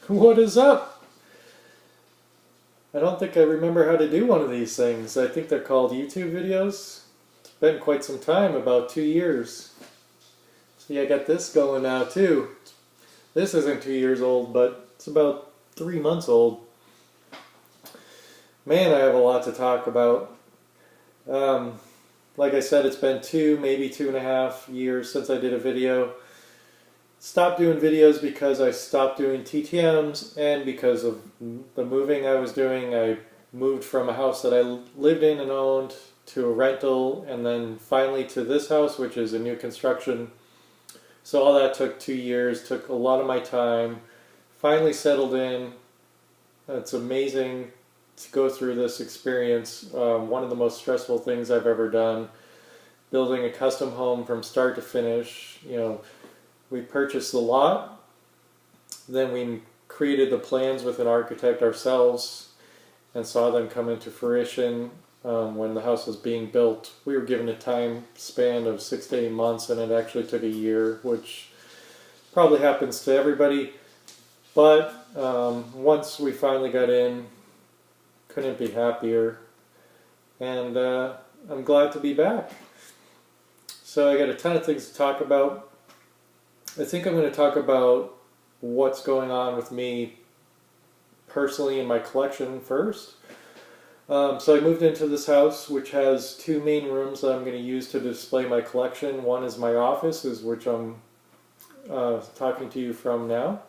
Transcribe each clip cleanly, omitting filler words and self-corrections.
What is up? I don't think I remember how to do one of these things. I think they're called YouTube videos. It's been quite some time, about 2 years. See, I got this going now too. This isn't 2 years old, but it's about 3 months old. Man, I have a lot to talk about. Like I said, it's been maybe 2.5 years since I did a video. Stopped doing videos because I stopped doing TTMs and because of the moving I was doing. I moved from a house that I lived in and owned to a rental, and then finally to this house, which is a new construction. So all that took 2 years, took a lot of my time. Finally settled in. It's amazing to go through this experience. One of the most stressful things I've ever done. Building a custom home from start to finish. We purchased the lot, then we created the plans with an architect ourselves and saw them come into fruition when the house was being built. We were given a time span of 6 to 8 months, and it actually took a year, which probably happens to everybody. But once we finally got in, couldn't be happier, and I'm glad to be back. So I got a ton of things to talk about. I think I'm going to talk about what's going on with me personally in my collection first. So I moved into this house, which has two main rooms that I'm going to use to display my collection. One is my office, which I'm talking to you from now.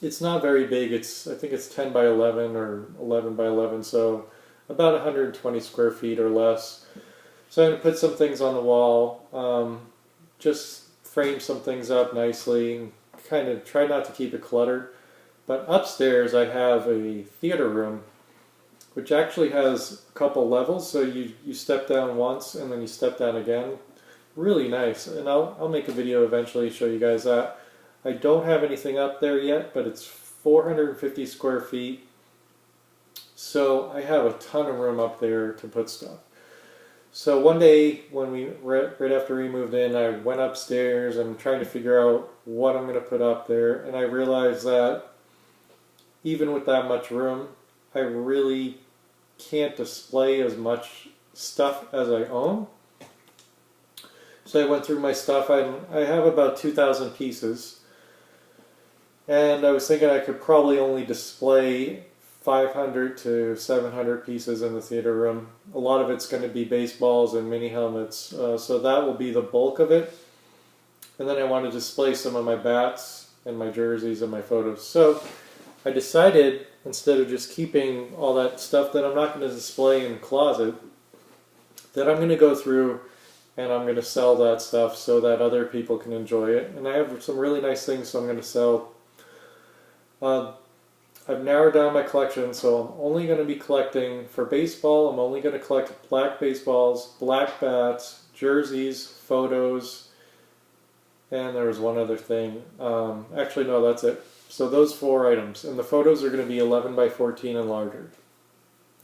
It's not very big. I think it's 10 by 11 or 11 by 11, so about 120 square feet or less. So I'm going to put some things on the wall, just frame some things up nicely, kind of try not to keep it cluttered. But upstairs I have a theater room, which actually has a couple levels, so you step down once and then you step down again. Really nice, and I'll make a video eventually show you guys that. I don't have anything up there yet, but it's 450 square feet, so I have a ton of room up there to put stuff. So one day, right after we moved in, I went upstairs and trying to figure out what I'm going to put up there, and I realized that even with that much room, I really can't display as much stuff as I own. So I went through my stuff. I have about 2,000 pieces, and I was thinking I could probably only display 500 to 700 pieces in the theater room. A lot of it's going to be baseballs and mini helmets, so that will be the bulk of it. And then I want to display some of my bats and my jerseys and my photos. So I decided, instead of just keeping all that stuff that I'm not going to display in the closet, that I'm going to go through and I'm going to sell that stuff so that other people can enjoy it. And I have some really nice things, so I'm going to sell. I've narrowed down my collection, so I'm only going to be collecting, for baseball, I'm only going to collect black baseballs, black bats, jerseys, photos, and there was one other thing. Actually, no, that's it. So those 4 items, and the photos are going to be 11 by 14 and larger.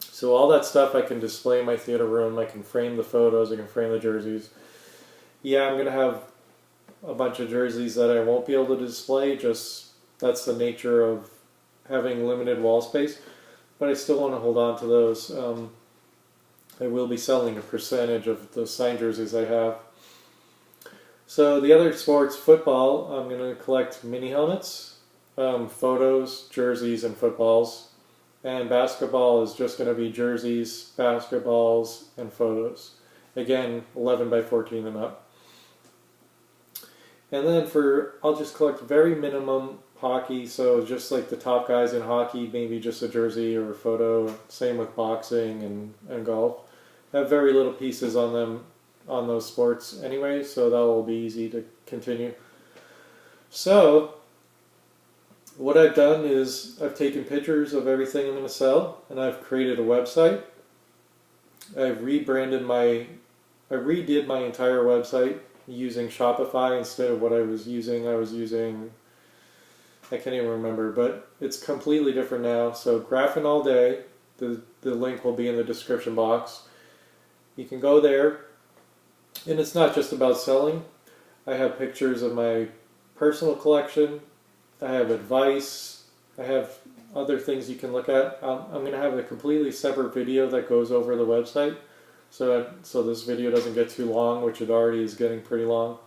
So all that stuff I can display in my theater room. I can frame the photos, I can frame the jerseys. Yeah, I'm going to have a bunch of jerseys that I won't be able to display, just that's the nature of having limited wall space, but I still want to hold on to those. I will be selling a percentage of the signed jerseys I have. So the other sports, football, I'm going to collect mini helmets, photos, jerseys, and footballs. And basketball is just going to be jerseys, basketballs, and photos. Again, 11 by 14 and up. And then I'll just collect very minimum hockey, so just like the top guys in hockey, maybe just a jersey or a photo. Same with boxing and golf. I have very little pieces on them, on those sports anyway, so that will be easy to continue. So what I've done is I've taken pictures of everything I'm going to sell, and I've created a website. I redid my entire website using Shopify instead of what I was using. I can't even remember, but it's completely different now. So Graphing All Day, the link will be in the description box. You can go there, and it's not just about selling. I have pictures of my personal collection, I have advice. I have other things you can look at. I'm going to have a completely separate video that goes over the website, so this video doesn't get too long, which it already is getting pretty long.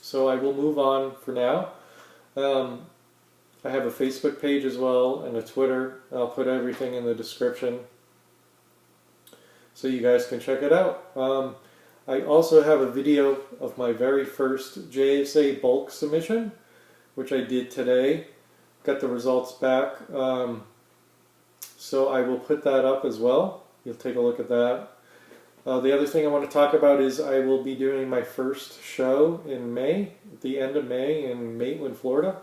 So I will move on for now. I have a Facebook page as well and a Twitter. I'll put everything in the description so you guys can check it out. I also have a video of my very first JSA bulk submission, which I did today. Got the results back. So I will put that up as well. You'll take a look at that. The other thing I want to talk about is I will be doing my first show in May, at the end of May in Maitland, Florida.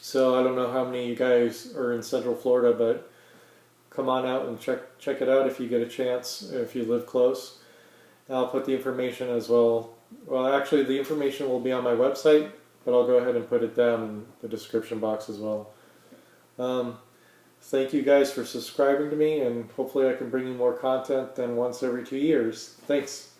So I don't know how many of you guys are in Central Florida, but come on out and check it out if you get a chance, if you live close. I'll put the information as well. Well, actually the information will be on my website, but I'll go ahead and put it down in the description box as well. Thank you guys for subscribing to me, and hopefully I can bring you more content than once every 2 years. Thanks.